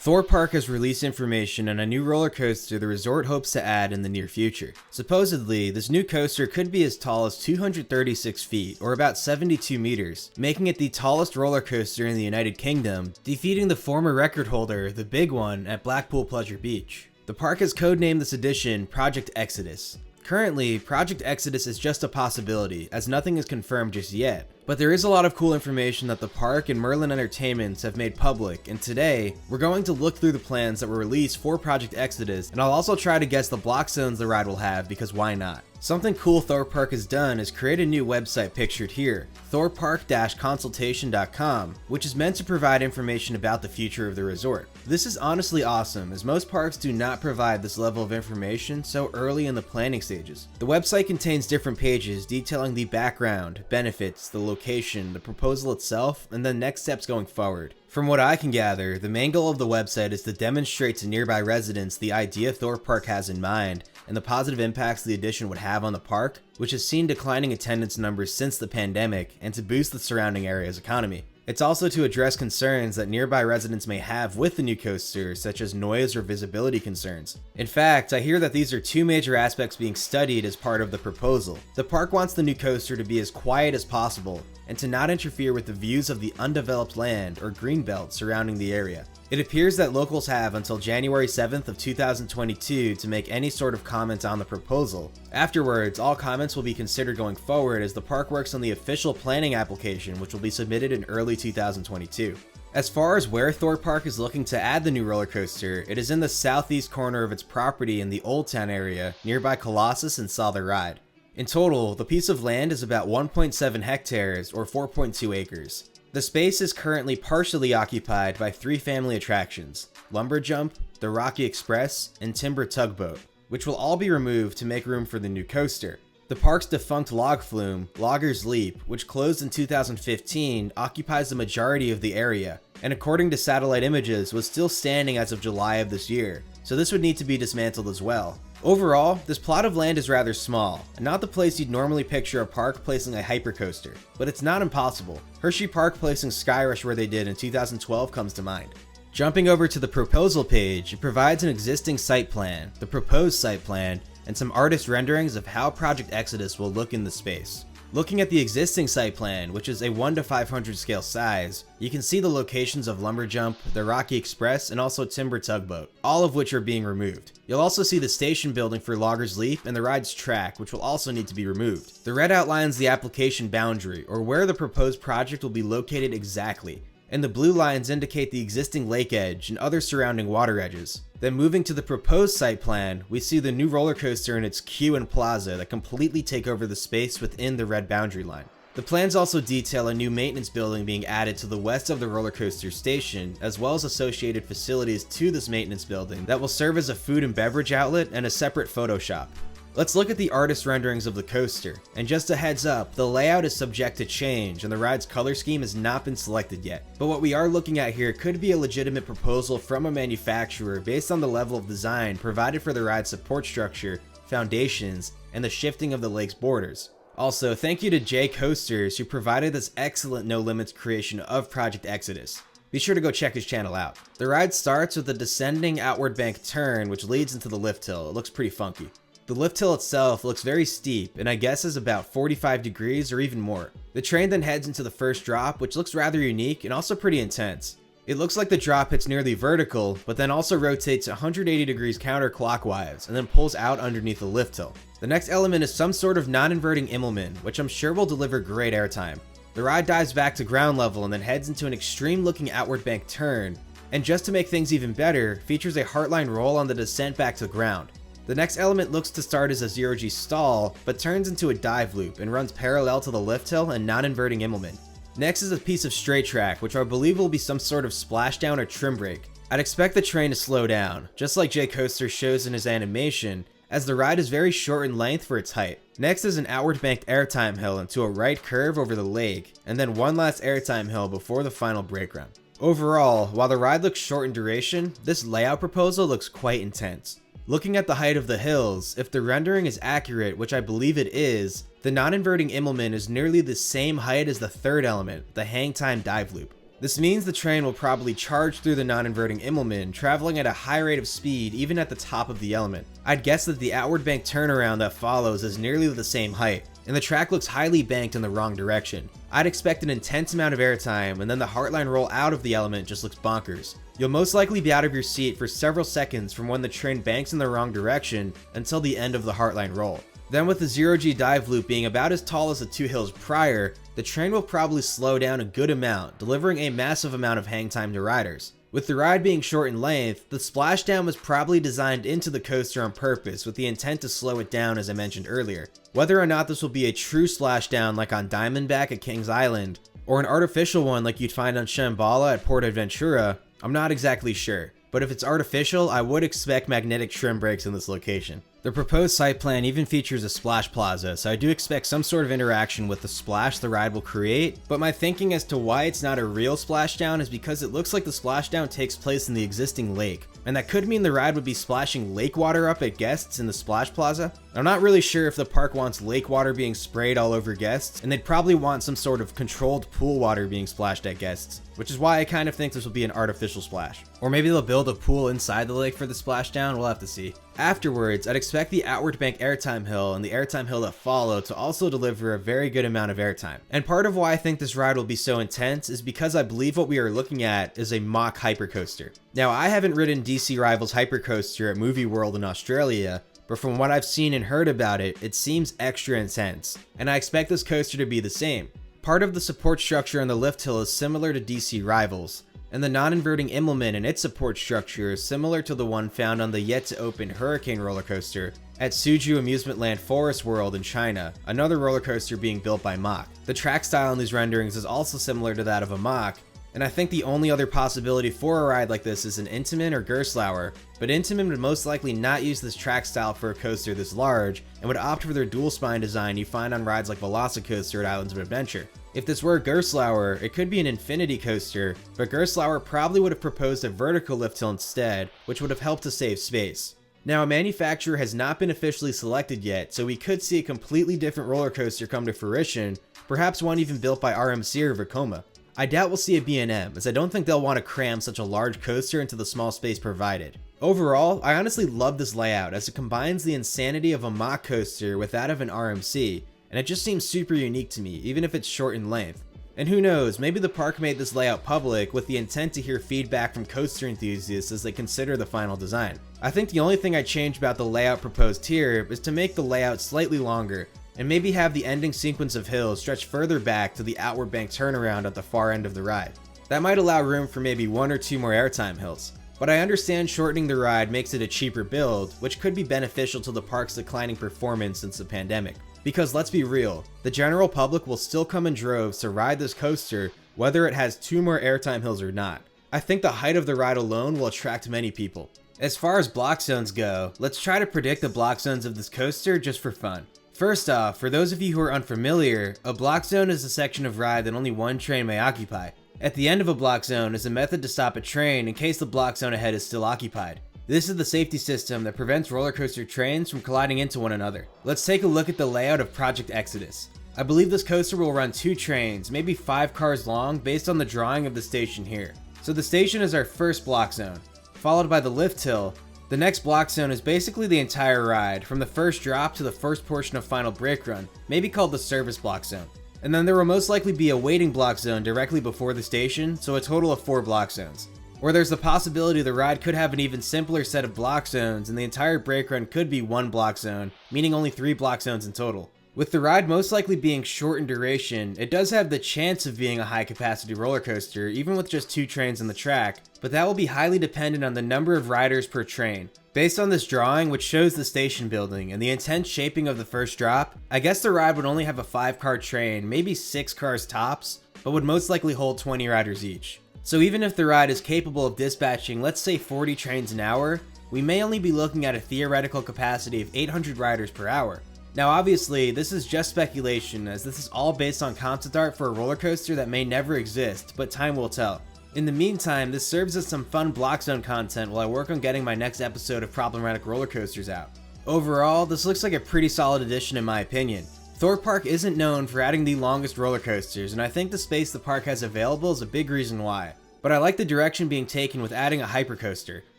Thorpe Park has released information on a new roller coaster the resort hopes to add in the near future. Supposedly, this new coaster could be as tall as 236 feet, or about 72 meters, making it the tallest roller coaster in the United Kingdom, defeating the former record holder, the Big One, at Blackpool Pleasure Beach. The park has codenamed this edition Project Exodus. Currently, Project Exodus is just a possibility, as nothing is confirmed just yet, but there is a lot of cool information that the park and Merlin Entertainments have made public, and today, we're going to look through the plans that were released for Project Exodus, and I'll also try to guess the block zones the ride will have, because why not? Something cool Thorpe Park has done is create a new website pictured here, thorpepark-consultation.com, which is meant to provide information about the future of the resort. This is honestly awesome, as most parks do not provide this level of information so early in the planning stages. The website contains different pages detailing the background, benefits, the location, the proposal itself, and then next steps going forward. From what I can gather, the main goal of the website is to demonstrate to nearby residents the idea Thorpe Park has in mind and the positive impacts the addition would have on the park, which has seen declining attendance numbers since the pandemic, and to boost the surrounding area's economy. It's also to address concerns that nearby residents may have with the new coaster, such as noise or visibility concerns. In fact, I hear that these are two major aspects being studied as part of the proposal. The park wants the new coaster to be as quiet as possible, and to not interfere with the views of the undeveloped land or greenbelt surrounding the area. It appears that locals have until January 7th of 2022 to make any sort of comment on the proposal. Afterwards, all comments will be considered going forward as the park works on the official planning application, which will be submitted in early 2022. As far as where Thorpe Park is looking to add the new roller coaster, it is in the southeast corner of its property in the Old Town area, nearby Colossus and Saw the Ride. In total, the piece of land is about 1.7 hectares or 4.2 acres. The space is currently partially occupied by three family attractions, Lumber Jump, the Rocky Express, and Timber Tugboat, which will all be removed to make room for the new coaster. The park's defunct log flume, Logger's Leap, which closed in 2015, occupies the majority of the area, and according to satellite images was still standing as of July of this year, so this would need to be dismantled as well. Overall, this plot of land is rather small, and not the place you'd normally picture a park placing a hypercoaster, but it's not impossible. Hershey Park placing Skyrush where they did in 2012 comes to mind. Jumping over to the proposal page, it provides an existing site plan, the proposed site plan, and some artist renderings of how Project Exodus will look in the space. Looking at the existing site plan, which is a 1:500 scale size, you can see the locations of Lumber Jump, the Rocky Express, and also Timber Tugboat, all of which are being removed. You'll also see the station building for Logger's Leap and the ride's track, which will also need to be removed. The red outlines the application boundary, or where the proposed project will be located exactly, and the blue lines indicate the existing lake edge and other surrounding water edges. Then moving to the proposed site plan, we see the new roller coaster and its queue and plaza that completely take over the space within the red boundary line. The plans also detail a new maintenance building being added to the west of the roller coaster station, as well as associated facilities to this maintenance building that will serve as a food and beverage outlet and a separate photo shop. Let's look at the artist renderings of the coaster, and just a heads up, the layout is subject to change and the ride's color scheme has not been selected yet. But what we are looking at here could be a legitimate proposal from a manufacturer based on the level of design provided for the ride's support structure, foundations, and the shifting of the lake's borders. Also, thank you to Jay Coasters who provided this excellent No Limits creation of Project Exodus. Be sure to go check his channel out. The ride starts with a descending outward bank turn which leads into the lift hill. It looks pretty funky. The lift hill itself looks very steep and I guess is about 45 degrees or even more. The train then heads into the first drop, which looks rather unique and also pretty intense. It looks like the drop hits nearly vertical, but then also rotates 180 degrees counterclockwise and then pulls out underneath the lift hill. The next element is some sort of non-inverting Immelman, which I'm sure will deliver great airtime. The ride dives back to ground level and then heads into an extreme looking outward bank turn, and just to make things even better, features a heartline roll on the descent back to the ground. The next element looks to start as a zero-G stall, but turns into a dive loop and runs parallel to the lift hill and non-inverting Immelman. Next is a piece of straight track, which I believe will be some sort of splashdown or trim brake. I'd expect the train to slow down, just like Jay Coaster shows in his animation, as the ride is very short in length for its height. Next is an outward banked airtime hill into a right curve over the lake, and then one last airtime hill before the final brake run. Overall, while the ride looks short in duration, this layout proposal looks quite intense. Looking at the height of the hills, if the rendering is accurate, which I believe it is, the non-inverting Immelman is nearly the same height as the third element, the hang time dive loop. This means the train will probably charge through the non-inverting Immelmann, traveling at a high rate of speed even at the top of the element. I'd guess that the outward bank turnaround that follows is nearly the same height, and the track looks highly banked in the wrong direction. I'd expect an intense amount of airtime, and then the heartline roll out of the element just looks bonkers. You'll most likely be out of your seat for several seconds from when the train banks in the wrong direction until the end of the heartline roll. Then with the 0G dive loop being about as tall as the two hills prior, the train will probably slow down a good amount, delivering a massive amount of hang time to riders. With the ride being short in length, the splashdown was probably designed into the coaster on purpose with the intent to slow it down, as I mentioned earlier. Whether or not this will be a true splashdown like on Diamondback at Kings Island, or an artificial one like you'd find on Shambhala at Port Aventura, I'm not exactly sure. But if it's artificial, I would expect magnetic trim brakes in this location. The proposed site plan even features a splash plaza, so I do expect some sort of interaction with the splash the ride will create, but my thinking as to why it's not a real splashdown is because it looks like the splashdown takes place in the existing lake, and that could mean the ride would be splashing lake water up at guests in the splash plaza. I'm not really sure if the park wants lake water being sprayed all over guests, and they'd probably want some sort of controlled pool water being splashed at guests, which is why I kind of think this will be an artificial splash. Or maybe they'll build a pool inside the lake for the splashdown, we'll have to see. Afterwards, I'd expect the outward bank airtime hill and the airtime hill that follow to also deliver a very good amount of airtime. And part of why I think this ride will be so intense is because I believe what we are looking at is a mock hypercoaster. Now, I haven't ridden DC Rivals hypercoaster at Movie World in Australia, but from what I've seen and heard about it, it seems extra intense, and I expect this coaster to be the same. Part of the support structure on the lift hill is similar to DC Rivals, and the non-inverting Immelmann in its support structure is similar to the one found on the yet-to-open Hurricane roller coaster at Suju Amusement Land Forest World in China, another roller coaster being built by Mach. The track style in these renderings is also similar to that of a Mach, and I think the only other possibility for a ride like this is an Intamin or Gerstlauer, but Intamin would most likely not use this track style for a coaster this large, and would opt for their dual spine design you find on rides like Velocicoaster at Islands of Adventure. If this were Gerstlauer, it could be an infinity coaster, but Gerstlauer probably would have proposed a vertical lift hill instead, which would have helped to save space. Now, a manufacturer has not been officially selected yet, so we could see a completely different roller coaster come to fruition, perhaps one even built by RMC or Vekoma. I doubt we'll see a B&M, as I don't think they'll want to cram such a large coaster into the small space provided. Overall, I honestly love this layout as it combines the insanity of a Mach coaster with that of an RMC, and it just seems super unique to me, even if it's short in length. And who knows, maybe the park made this layout public with the intent to hear feedback from coaster enthusiasts as they consider the final design. I think the only thing I'd change about the layout proposed here is to make the layout slightly longer, and maybe have the ending sequence of hills stretch further back to the outward bank turnaround at the far end of the ride. That might allow room for maybe one or two more airtime hills. But I understand shortening the ride makes it a cheaper build, which could be beneficial to the park's declining performance since the pandemic. Because let's be real, the general public will still come in droves to ride this coaster whether it has two more airtime hills or not. I think the height of the ride alone will attract many people. As far as block zones go, let's try to predict the block zones of this coaster just for fun. First off, for those of you who are unfamiliar, a block zone is a section of ride that only one train may occupy. At the end of a block zone is a method to stop a train in case the block zone ahead is still occupied. This is the safety system that prevents roller coaster trains from colliding into one another. Let's take a look at the layout of Project Exodus. I believe this coaster will run two trains, maybe 5 cars long, based on the drawing of the station here. So the station is our first block zone, followed by the lift hill. The next block zone is basically the entire ride, from the first drop to the first portion of final brake run, maybe called the service block zone. And then there will most likely be a waiting block zone directly before the station, so a total of 4 block zones. Or there's the possibility the ride could have an even simpler set of block zones and the entire brake run could be 1 block zone, meaning only 3 block zones in total. With the ride most likely being short in duration, it does have the chance of being a high capacity roller coaster, even with just 2 trains on the track, but that will be highly dependent on the number of riders per train. Based on this drawing, which shows the station building and the intense shaping of the first drop, I guess the ride would only have a 5-car train, maybe 6 cars tops, but would most likely hold 20 riders each. So even if the ride is capable of dispatching, let's say 40 trains an hour, we may only be looking at a theoretical capacity of 800 riders per hour. Now obviously, this is just speculation, as this is all based on concept art for a roller coaster that may never exist, but time will tell. In the meantime, this serves as some fun block zone content while I work on getting my next episode of Problematic Roller Coasters out. Overall, this looks like a pretty solid addition in my opinion. Thorpe Park isn't known for adding the longest roller coasters, and I think the space the park has available is a big reason why. But I like the direction being taken with adding a hypercoaster.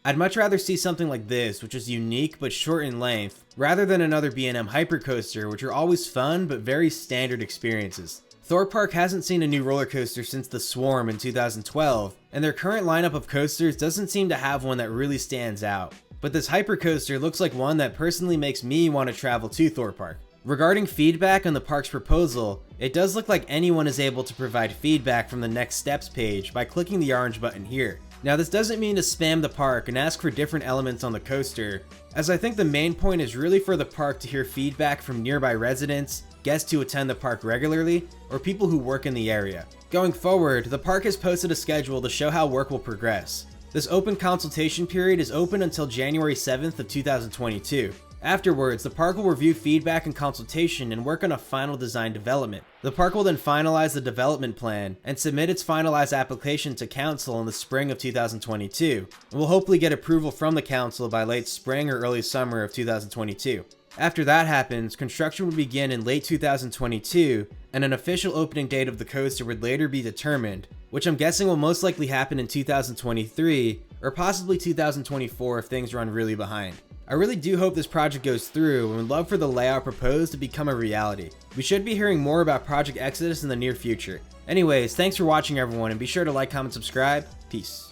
I'd much rather see something like this, which is unique but short in length, rather than another B&M hypercoaster, which are always fun but very standard experiences. Thorpe Park hasn't seen a new roller coaster since the Swarm in 2012, and their current lineup of coasters doesn't seem to have one that really stands out. But this hypercoaster looks like one that personally makes me want to travel to Thorpe Park. Regarding feedback on the park's proposal, it does look like anyone is able to provide feedback from the next steps page by clicking the orange button here. Now this doesn't mean to spam the park and ask for different elements on the coaster, as I think the main point is really for the park to hear feedback from nearby residents, guests who attend the park regularly, or people who work in the area. Going forward, the park has posted a schedule to show how work will progress. This open consultation period is open until January 7th of 2022. Afterwards, the park will review feedback and consultation and work on a final design development. The park will then finalize the development plan and submit its finalized application to council in the spring of 2022, and will hopefully get approval from the council by late spring or early summer of 2022. After that happens, construction would begin in late 2022, and an official opening date of the coaster would later be determined, which I'm guessing will most likely happen in 2023, or possibly 2024 if things run really behind. I really do hope this project goes through and would love for the layout proposed to become a reality. We should be hearing more about Project Exodus in the near future. Anyways, thanks for watching everyone, and be sure to like, comment, subscribe. Peace.